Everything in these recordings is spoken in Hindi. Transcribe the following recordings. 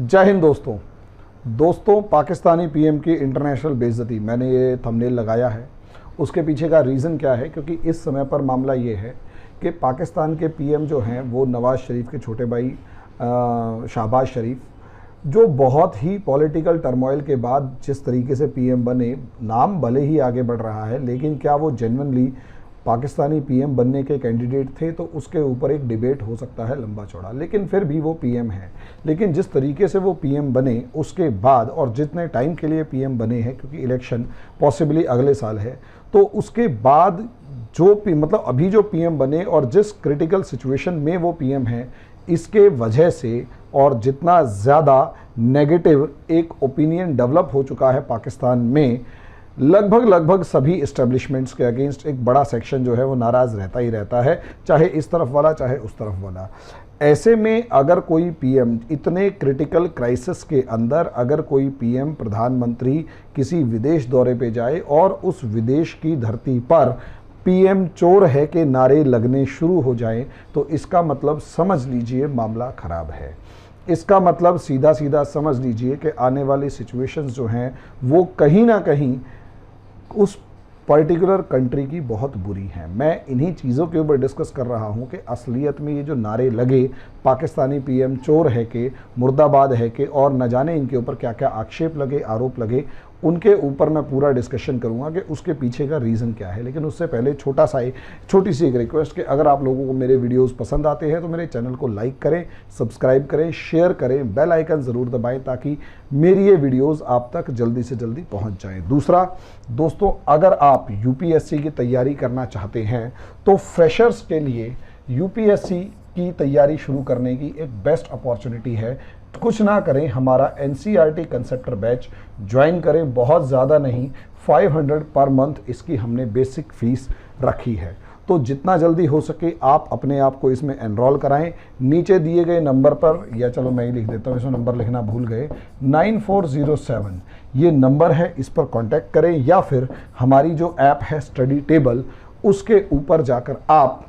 जय हिंद दोस्तों पाकिस्तानी पीएम की इंटरनेशनल बेइज्जती, मैंने ये थंबनेल लगाया है। उसके पीछे का रीज़न क्या है? क्योंकि इस समय पर मामला ये है कि पाकिस्तान के पीएम जो हैं वो नवाज़ शरीफ के छोटे भाई शहबाज शरीफ, जो बहुत ही पॉलिटिकल टर्मोइल के बाद जिस तरीके से पीएम बने, नाम भले ही आगे बढ़ रहा है लेकिन क्या वो जेन्युइनली पाकिस्तानी पीएम बनने के कैंडिडेट थे? तो उसके ऊपर एक डिबेट हो सकता है लंबा चौड़ा, लेकिन फिर भी वो पीएम हैं। लेकिन जिस तरीके से वो पीएम बने उसके बाद, और जितने टाइम के लिए पीएम बने हैं, क्योंकि इलेक्शन पॉसिबली अगले साल है, तो उसके बाद जो मतलब अभी जो पीएम बने और जिस क्रिटिकल सिचुएशन में वो पीएम हैं, इसके वजह से और जितना ज़्यादा नेगेटिव एक ओपिनियन डेवलप हो चुका है पाकिस्तान में, लगभग सभी इस्टेब्लिशमेंट्स के अगेंस्ट एक बड़ा सेक्शन जो है वो नाराज़ रहता ही रहता है, चाहे इस तरफ वाला चाहे उस तरफ वाला। ऐसे में अगर कोई पीएम इतने क्रिटिकल क्राइसिस के अंदर, अगर कोई पीएम प्रधानमंत्री किसी विदेश दौरे पे जाए और उस विदेश की धरती पर पीएम चोर है के नारे लगने शुरू हो जाएं, तो इसका मतलब समझ लीजिए मामला ख़राब है। इसका मतलब सीधा सीधा समझ लीजिए कि आने वाली सिचुएशंस जो हैं वो कहीं ना कहीं उस पर्टिकुलर कंट्री की बहुत बुरी हैं। मैं इन्हीं चीज़ों के ऊपर डिस्कस कर रहा हूं कि असलियत में ये जो नारे लगे, पाकिस्तानी पीएम चोर है के, मुर्दाबाद है के, और न जाने इनके ऊपर क्या क्या आक्षेप लगे, आरोप लगे, उनके ऊपर मैं पूरा डिस्कशन करूंगा कि उसके पीछे का रीज़न क्या है। लेकिन उससे पहले छोटी सी एक रिक्वेस्ट कि अगर आप लोगों को मेरे वीडियोस पसंद आते हैं तो मेरे चैनल को लाइक करें, सब्सक्राइब करें, शेयर करें, बेल आइकन ज़रूर दबाएं ताकि मेरी ये वीडियोस आप तक जल्दी से जल्दी पहुंच जाएं। दूसरा दोस्तों, अगर आप यूपीएससी की तैयारी करना चाहते हैं तो फ्रेशर्स के लिए यूपीएससी की तैयारी शुरू करने की एक बेस्ट अपॉर्चुनिटी है। कुछ ना करें, हमारा एनसीईआरटी कंसेप्टर बैच ज्वाइन करें। बहुत ज़्यादा नहीं, 500 पर मंथ इसकी हमने बेसिक फीस रखी है। तो जितना जल्दी हो सके आप अपने आप को इसमें एनरोल कराएं। नीचे दिए गए नंबर पर, या चलो मैं ही लिख देता हूँ, इसमें नंबर लिखना भूल गए, 9407 ये नंबर है, इस पर कांटेक्ट करें, या फिर हमारी जो ऐप है स्टडी टेबल, उसके ऊपर जाकर आप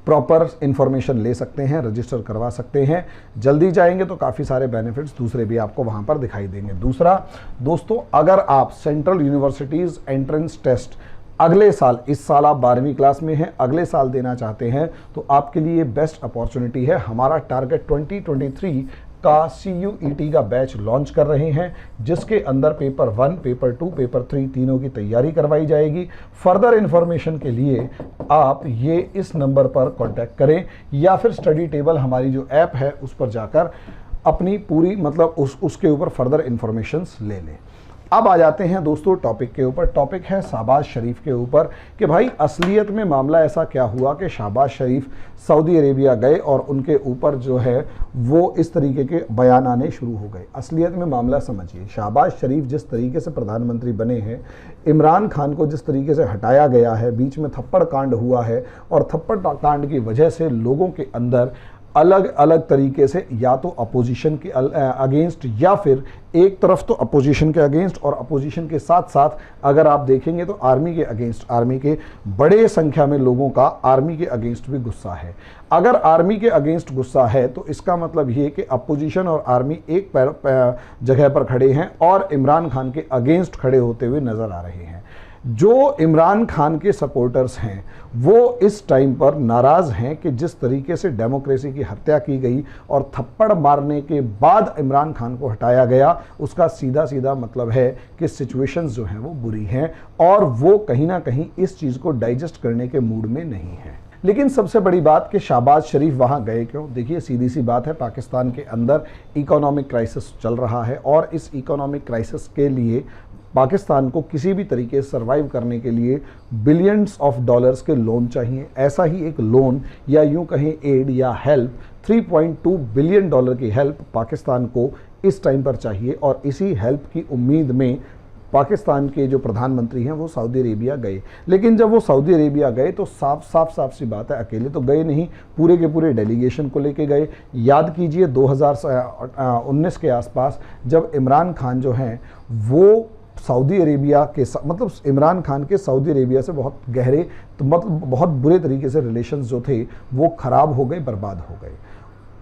प्रॉपर इंफॉर्मेशन ले सकते हैं, रजिस्टर करवा सकते हैं। जल्दी जाएंगे तो काफ़ी सारे बेनिफिट्स दूसरे भी आपको वहां पर दिखाई देंगे। दूसरा दोस्तों, अगर आप सेंट्रल यूनिवर्सिटीज़ एंट्रेंस टेस्ट अगले साल, इस साल आप 12वीं क्लास में हैं, अगले साल देना चाहते हैं, तो आपके लिए बेस्ट अपॉर्चुनिटी है। हमारा टारगेट 2023 का CUET का बैच लॉन्च कर रहे हैं, जिसके अंदर पेपर 1, पेपर 2, पेपर 3 तीनों की तैयारी करवाई जाएगी। फर्दर इंफॉर्मेशन के लिए आप ये इस नंबर पर कांटेक्ट करें, या फिर स्टडी टेबल हमारी जो ऐप है उस पर जाकर अपनी पूरी मतलब उसके ऊपर फर्दर इंफॉर्मेशंस ले लें। अब आ जाते हैं दोस्तों टॉपिक के ऊपर। टॉपिक है शहबाज शरीफ के ऊपर कि भाई असलियत में मामला ऐसा क्या हुआ कि शहबाज शरीफ सऊदी अरेबिया गए और उनके ऊपर जो है वो इस तरीके के बयान आने शुरू हो गए। असलियत में मामला समझिए, शहबाज शरीफ जिस तरीके से प्रधानमंत्री बने हैं, इमरान खान को जिस तरीके से हटाया गया है, बीच में थप्पड़ कांड हुआ है, और थप्पड़ कांड की वजह से लोगों के अंदर अलग अलग तरीके से या तो अपोजिशन के अगेंस्ट, या फिर एक तरफ तो अपोजिशन के अगेंस्ट और अपोजिशन के साथ साथ अगर आप देखेंगे तो आर्मी के अगेंस्ट, आर्मी के बड़े संख्या में लोगों का आर्मी के अगेंस्ट भी गुस्सा है। अगर आर्मी के अगेंस्ट गुस्सा है तो इसका मतलब ये कि अपोजिशन और आर्मी एक जगह पर खड़े हैं और इमरान खान के अगेंस्ट खड़े होते हुए नजर आ रहे हैं। जो इमरान खान के सपोर्टर्स हैं वो इस टाइम पर नाराज़ हैं कि जिस तरीके से डेमोक्रेसी की हत्या की गई और थप्पड़ मारने के बाद इमरान खान को हटाया गया, उसका सीधा सीधा मतलब है कि सिचुएशंस जो हैं वो बुरी हैं और वो कहीं ना कहीं इस चीज़ को डाइजेस्ट करने के मूड में नहीं है। लेकिन सबसे बड़ी बात कि शहबाज शरीफ वहाँ गए क्यों? देखिए सीधी सी बात है, पाकिस्तान के अंदर इकोनॉमिक क्राइसिस चल रहा है और इस इकोनॉमिक क्राइसिस के लिए पाकिस्तान को किसी भी तरीके से सर्वाइव करने के लिए बिलियंस ऑफ डॉलर्स के लोन चाहिए। ऐसा ही एक लोन, या यूं कहें एड या हेल्प, 3.2 बिलियन डॉलर की हेल्प पाकिस्तान को इस टाइम पर चाहिए, और इसी हेल्प की उम्मीद में पाकिस्तान के जो प्रधानमंत्री हैं वो सऊदी अरेबिया गए। लेकिन जब वो सऊदी अरेबिया गए तो साफ सी बात है, अकेले तो गए नहीं, पूरे के पूरे डेलीगेशन को लेके गए। याद कीजिए 2019 के आसपास जब इमरान खान जो हैं वो सऊदी अरेबिया के मतलब इमरान खान के सऊदी अरेबिया से बहुत गहरे, तो मतलब बहुत बुरे तरीके से रिलेशंस जो थे वो ख़राब हो गए, बर्बाद हो गए।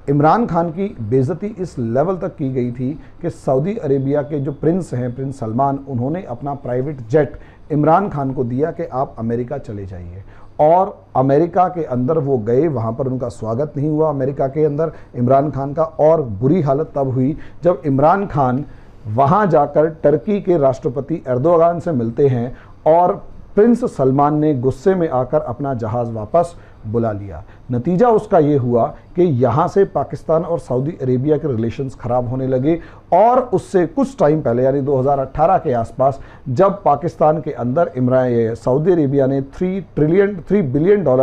इमरान खान की बेइज्जती इस लेवल तक की गई थी कि सऊदी अरेबिया के जो प्रिंस हैं, प्रिंस सलमान, उन्होंने अपना प्राइवेट जेट इमरान खान को दिया कि आप अमेरिका चले जाइए। और अमेरिका के अंदर वो गए, वहाँ पर उनका स्वागत नहीं हुआ अमेरिका के अंदर इमरान खान का। और बुरी हालत तब हुई जब इमरान खान वहाँ जाकर टर्की के राष्ट्रपति एर्दोगान से मिलते हैं और प्रिंस सलमान ने गुस्से में आकर अपना जहाज़ वापस बुला लिया। नतीजा उसका ये हुआ कि यहाँ से पाकिस्तान और सऊदी अरेबिया के रिलेशंस ख़राब होने लगे। और उससे कुछ टाइम पहले यानी 2018 के आसपास जब पाकिस्तान के अंदर सऊदी अरेबिया ने $3 बिलियन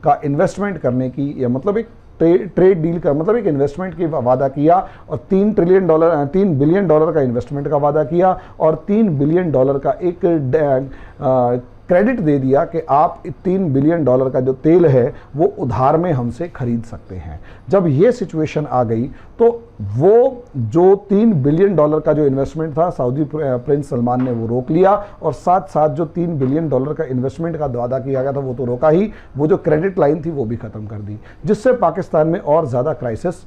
का इन्वेस्टमेंट करने की, या मतलब एक ट्रेड डील का मतलब एक इन्वेस्टमेंट की वादा किया और $3 बिलियन का इन्वेस्टमेंट का वादा किया और $3 बिलियन का एक क्रेडिट दे दिया कि आप $3 बिलियन का जो तेल है वो उधार में हमसे खरीद सकते हैं। जब ये सिचुएशन आ गई तो वो जो $3 बिलियन का जो इन्वेस्टमेंट था सऊदी प्रिंस सलमान ने वो रोक लिया, और साथ साथ जो $3 बिलियन का इन्वेस्टमेंट का वादा किया गया था वो तो रोका ही, वो जो क्रेडिट लाइन थी वो भी ख़त्म कर दी, जिससे पाकिस्तान में और ज़्यादा क्राइसिस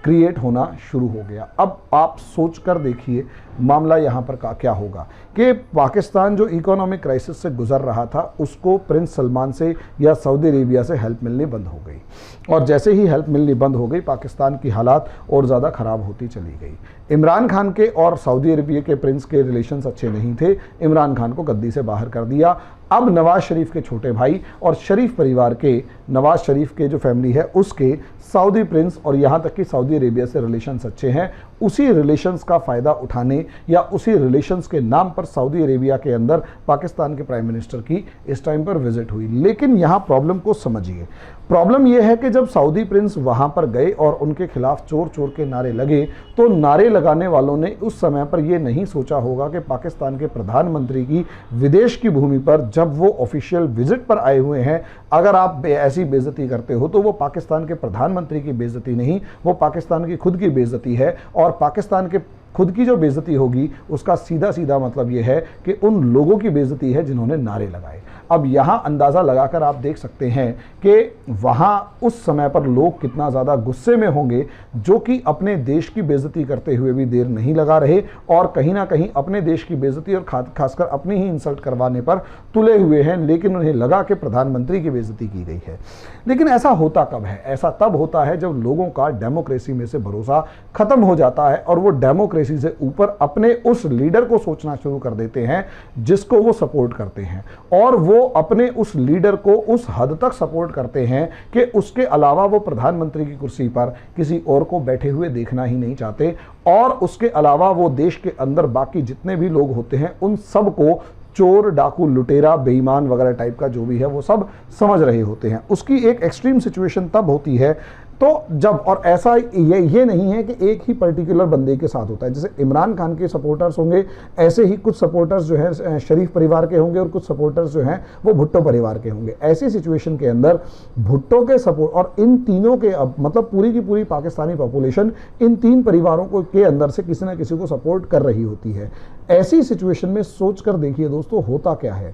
क्रिएट होना शुरू हो गया। अब आप सोच कर देखिए मामला यहाँ पर क्या होगा कि पाकिस्तान जो इकोनॉमिक क्राइसिस से गुजर रहा था उसको प्रिंस सलमान से या सऊदी अरेबिया से हेल्प मिलनी बंद हो गई, और जैसे ही हेल्प मिलनी बंद हो गई पाकिस्तान की हालात और ज़्यादा ख़राब होती चली गई। इमरान खान के और सऊदी अरेबिया के प्रिंस के रिलेशंस अच्छे नहीं थे, इमरान खान को गद्दी से बाहर कर दिया। अब नवाज शरीफ के छोटे भाई और शरीफ परिवार के, नवाज शरीफ के जो फैमिली है उसके सऊदी प्रिंस और यहाँ तक कि सऊदी अरेबिया से रिलेशंस अच्छे हैं, उसी रिलेशंस का फ़ायदा उठाने या उसी रिलेशंस के नाम पर सऊदी अरेबिया के अंदर पाकिस्तान के प्राइम मिनिस्टर की इस टाइम पर विजिट हुई। लेकिन यहाँ प्रॉब्लम को समझिए। प्रॉब्लम यह है कि जब सऊदी प्रिंस वहाँ पर गए और उनके खिलाफ चोर चोर के नारे लगे, तो नारे लगाने वालों ने उस समय पर यह नहीं सोचा होगा कि पाकिस्तान के प्रधानमंत्री की विदेश की भूमि पर जब वो ऑफिशियल विजिट पर आए हुए हैं, अगर आप ऐसी बेइज्जती करते हो तो वो पाकिस्तान के प्रधानमंत्री की बेइज्जती नहीं, वो पाकिस्तान की खुद की बेइज्जती है। और पाकिस्तान के खुद की जो बेइज्जती होगी उसका सीधा सीधा मतलब ये है कि उन लोगों की बेइज्जती है जिन्होंने नारे लगाए। अब यहाँ अंदाज़ा लगाकर आप देख सकते हैं कि वहाँ उस समय पर लोग कितना ज़्यादा गुस्से में होंगे, जो कि अपने देश की बेइज्जती करते हुए भी देर नहीं लगा रहे और कहीं ना कहीं अपने देश की बेइज्जती और खासकर अपनी ही इंसल्ट करवाने पर तुले हुए हैं। लेकिन उन्हें लगा कि प्रधानमंत्री की बेइज्जती की गई है। लेकिन ऐसा होता कब है? ऐसा तब होता है जब लोगों का डेमोक्रेसी में से भरोसा खत्म हो जाता है और वो डेमोक्रेसी से ऊपर अपने उस लीडर को सोचना शुरू कर देते हैं जिसको वो सपोर्ट करते हैं, और वो अपने उस लीडर को उस हद तक सपोर्ट करते हैं कि उसके अलावा वो प्रधानमंत्री की कुर्सी पर किसी और को बैठे हुए देखना ही नहीं चाहते, और उसके अलावा वो देश के अंदर बाकी जितने भी लोग होते हैं उन सबको चोर, डाकू, लुटेरा, बेईमान वगैरह टाइप का जो भी है वो सब समझ रहे होते हैं। उसकी एक एक्सट्रीम सिचुएशन तब होती है तो जब, और ऐसा ये नहीं है कि एक ही पर्टिकुलर बंदे के साथ होता है। जैसे इमरान खान के सपोर्टर्स होंगे, ऐसे ही कुछ सपोर्टर्स जो हैं शरीफ परिवार के होंगे और कुछ सपोर्टर्स जो हैं वो भुट्टो परिवार के होंगे। ऐसी सिचुएशन के अंदर भुट्टो के सपोर्ट और इन तीनों के मतलब पूरी की पूरी पाकिस्तानी पॉपुलेशन इन तीन परिवारों को के अंदर से किसी ना किसी को सपोर्ट कर रही होती है। ऐसी सिचुएशन में सोच कर देखिए दोस्तों, होता क्या है?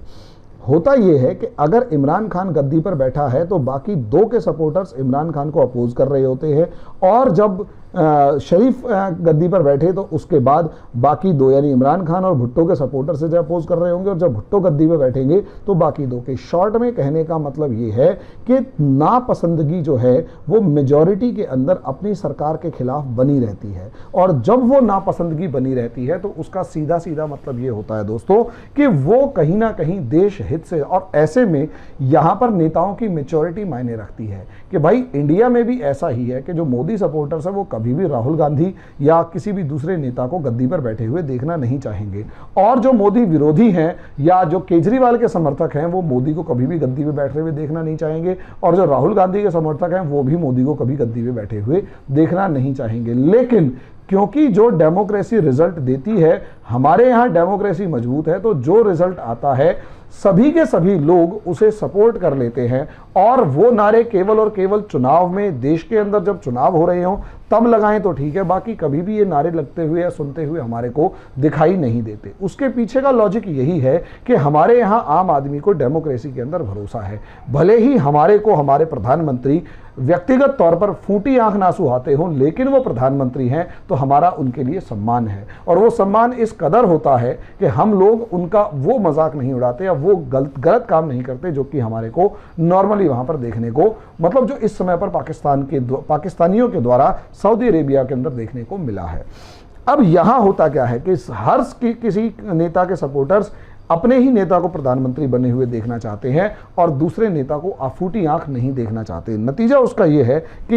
होता यह है कि अगर इमरान खान गद्दी पर बैठा है तो बाकी दो के सपोर्टर्स इमरान खान को अपोज कर रहे होते हैं, और जब शरीफ गद्दी पर बैठे तो उसके बाद बाकी दो यानी इमरान खान और भुट्टो के सपोर्टर से जब अपोज कर रहे होंगे, और जब भुट्टो गद्दी पर बैठेंगे तो बाकी दो के। शॉर्ट में कहने का मतलब ये है कि नापसंदगी जो है वो मेजॉरिटी के अंदर अपनी सरकार के खिलाफ बनी रहती है, और जब वो नापसंदगी बनी रहती है तो उसका सीधा सीधा मतलब ये होता है दोस्तों कि वो कहीं ना कहीं देश हित से, और ऐसे में यहाँ पर नेताओं की मेच्योरिटी मायने रखती है कि भाई इंडिया में भी ऐसा ही है कि जो मोदी सपोर्टर्स है वो कभी भी राहुल गांधी या किसी भी दूसरे नेता को गद्दी पर बैठे हुए देखना नहीं चाहेंगे, और जो मोदी विरोधी हैं या जो केजरीवाल के समर्थक हैं वो मोदी को कभी भी गद्दी पर बैठे हुए देखना नहीं चाहेंगे, और जो राहुल गांधी के समर्थक हैं वो भी मोदी को कभी गद्दी पर बैठे हुए देखना नहीं चाहेंगे। लेकिन क्योंकि जो डेमोक्रेसी रिजल्ट देती है, हमारे यहाँ डेमोक्रेसी मजबूत है, तो जो रिजल्ट आता है सभी के सभी लोग उसे सपोर्ट कर लेते हैं, और वो नारे केवल और केवल चुनाव में, देश के अंदर जब चुनाव हो रहे हों तब लगाएं तो ठीक है, बाकी कभी भी ये नारे लगते हुए या सुनते हुए हमारे को दिखाई नहीं देते। उसके पीछे का लॉजिक यही है कि हमारे यहाँ आम आदमी को डेमोक्रेसी के अंदर भरोसा है। भले ही हमारे को हमारे प्रधानमंत्री व्यक्तिगत तौर पर फूटी आंख ना सुहाते हों, लेकिन वो प्रधानमंत्री हैं तो हमारा उनके लिए सम्मान है। और वो सम्मान इस कदर होता है कि हम लोग उनका वो मजाक नहीं उड़ाते या वो गलत काम नहीं करते जो कि हमारे को नॉर्मली वहां पर देखने को, मतलब जो इस समय पर पाकिस्तानियों के द्वारा सऊदी अरेबिया के अंदर देखने को मिला है। अब यहां होता क्या है कि हर किसी नेता के सपोर्टर्स अपने ही नेता को प्रधानमंत्री बने हुए देखना चाहते हैं और दूसरे नेता को आफूटी आंख नहीं देखना चाहते। नतीजा उसका यह है कि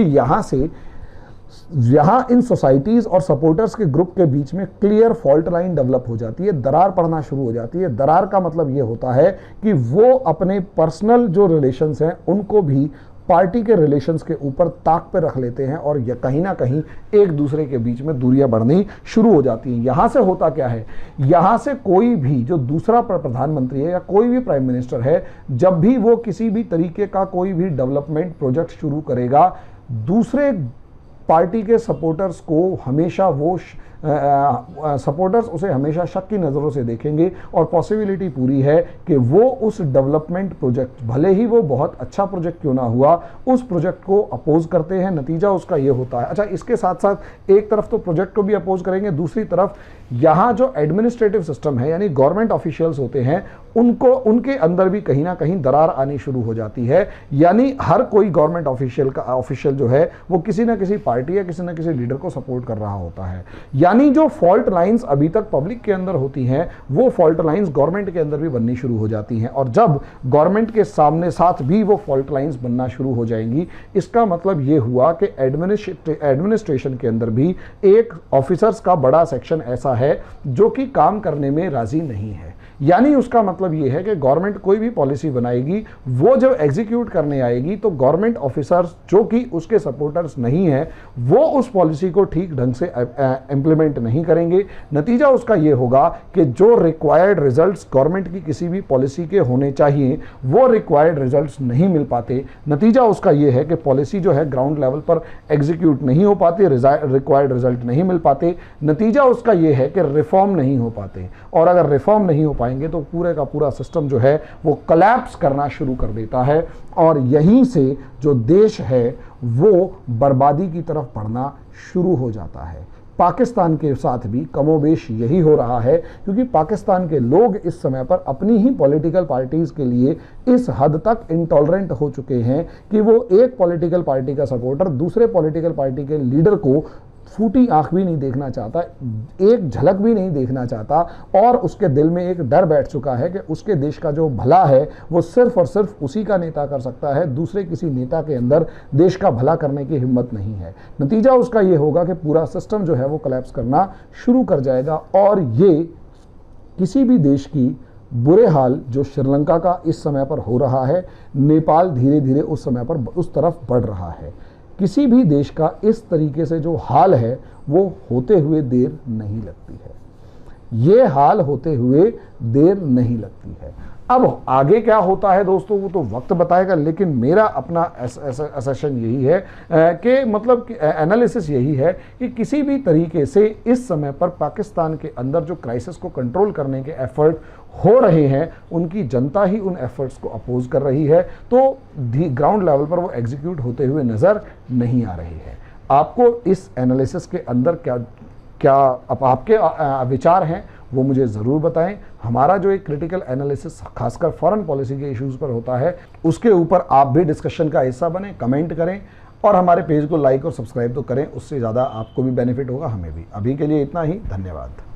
यहां इन सोसाइटीज और सपोर्टर्स के ग्रुप के बीच में क्लियर फॉल्ट लाइन डेवलप हो जाती है, दरार पड़ना शुरू हो जाती है। दरार का मतलब यह होता है कि वो अपने पर्सनल जो रिलेशंस हैं उनको भी पार्टी के रिलेशंस के ऊपर ताक पे रख लेते हैं और यह कहीं ना कहीं एक दूसरे के बीच में दूरियां बढ़नी शुरू हो जाती हैं। यहां से होता क्या है, यहां से कोई भी जो दूसरा प्रधानमंत्री है या कोई भी प्राइम मिनिस्टर है, जब भी वो किसी भी तरीके का कोई भी डेवलपमेंट प्रोजेक्ट शुरू करेगा, दूसरे पार्टी के सपोर्टर्स को हमेशा वो सपोर्टर्स उसे हमेशा शक की नज़रों से देखेंगे और पॉसिबिलिटी पूरी है कि वो उस डेवलपमेंट प्रोजेक्ट, भले ही वो बहुत अच्छा प्रोजेक्ट क्यों ना हुआ, उस प्रोजेक्ट को अपोज करते हैं। नतीजा उसका ये होता है। अच्छा, इसके साथ साथ एक तरफ तो प्रोजेक्ट को भी अपोज करेंगे, दूसरी तरफ यहाँ जो एडमिनिस्ट्रेटिव सिस्टम है यानी गवर्नमेंट ऑफिशियल्स होते हैं उनके अंदर भी कहीं ना कहीं दरार आनी शुरू हो जाती है। यानी हर कोई गवर्नमेंट ऑफिशियल जो है वो किसी ना किसी पार्टी या किसी ना किसी लीडर को सपोर्ट कर रहा होता है। यानी जो फॉल्ट लाइंस अभी तक पब्लिक के अंदर होती हैं वो फॉल्ट लाइंस गवर्नमेंट के अंदर भी बननी शुरू हो जाती हैं, और जब गवर्नमेंट के साथ भी वो फॉल्ट लाइंस बनना शुरू हो जाएंगी, इसका मतलब ये हुआ कि एडमिनिस्ट्रेशन के अंदर भी एक ऑफिसर्स का बड़ा सेक्शन ऐसा है जो कि काम करने में राजी नहीं है। यानी उसका मतलब यह है कि गवर्नमेंट कोई भी पॉलिसी बनाएगी, वो जब एग्जीक्यूट करने आएगी तो गवर्नमेंट ऑफिसर्स जो कि उसके सपोर्टर्स नहीं हैं वो उस पॉलिसी को ठीक ढंग से इंप्लीमेंट नहीं करेंगे। नतीजा उसका यह होगा कि जो रिक्वायर्ड रिजल्ट्स गवर्नमेंट की किसी भी पॉलिसी के होने चाहिए वो रिक्वायर्ड रिजल्ट्स नहीं मिल पाते। नतीजा उसका यह है कि पॉलिसी जो है ग्राउंड लेवल पर एग्जीक्यूट नहीं हो पाती, रिक्वायर्ड रिजल्ट नहीं मिल पाते। नतीजा उसका यह है कि रिफॉर्म नहीं हो पाते, और अगर रिफॉर्म नहीं हो पाएंगे तो पूरे का पूरा सिस्टम जो है वो कोलैप्स करना शुरू कर देता है, और यहीं से जो देश है वो बर्बादी की तरफ बढ़ना शुरू हो जाता है। पाकिस्तान के साथ भी कमोबेश यही हो रहा है, क्योंकि पाकिस्तान के लोग इस समय पर अपनी ही पॉलिटिकल पार्टीज के लिए इस हद तक इंटॉलरेंट हो चुके हैं कि वो एक पॉलिटिकल पार्टी का सपोर्टर दूसरे पॉलिटिकल पार्टी के लीडर को फूटी आंख भी नहीं देखना चाहता, एक झलक भी नहीं देखना चाहता, और उसके दिल में एक डर बैठ चुका है कि उसके देश का जो भला है वो सिर्फ और सिर्फ उसी का नेता कर सकता है, दूसरे किसी नेता के अंदर देश का भला करने की हिम्मत नहीं है। नतीजा उसका ये होगा कि पूरा सिस्टम जो है वो कोलैप्स करना शुरू कर जाएगा, और ये किसी भी देश की बुरे हाल जो श्रीलंका का इस समय पर हो रहा है, नेपाल धीरे धीरे उस समय पर उस तरफ बढ़ रहा है, किसी भी देश का इस तरीके से जो हाल है वो होते हुए देर नहीं लगती है। ये हाल होते हुए देर नहीं लगती है। अब आगे क्या होता है दोस्तों वो तो वक्त बताएगा, लेकिन मेरा अपना असर्शन यही है कि मतलब एनालिसिस यही है कि किसी भी तरीके से इस समय पर पाकिस्तान के अंदर जो क्राइसिस को कंट्रोल करने के एफर्ट हो रहे हैं उनकी जनता ही उन एफर्ट्स को अपोज कर रही है, तो ग्राउंड लेवल पर वो एग्जीक्यूट होते हुए नज़र नहीं आ रही है। आपको इस एनालिसिस के अंदर क्या आपके विचार हैं वो मुझे ज़रूर बताएं। हमारा जो एक क्रिटिकल एनालिसिस खासकर फॉरेन पॉलिसी के इश्यूज़ पर होता है उसके ऊपर आप भी डिस्कशन का हिस्सा बने, कमेंट करें और हमारे पेज को लाइक और सब्सक्राइब तो करें, उससे ज़्यादा आपको भी बेनिफिट होगा, हमें भी। अभी के लिए इतना ही, धन्यवाद।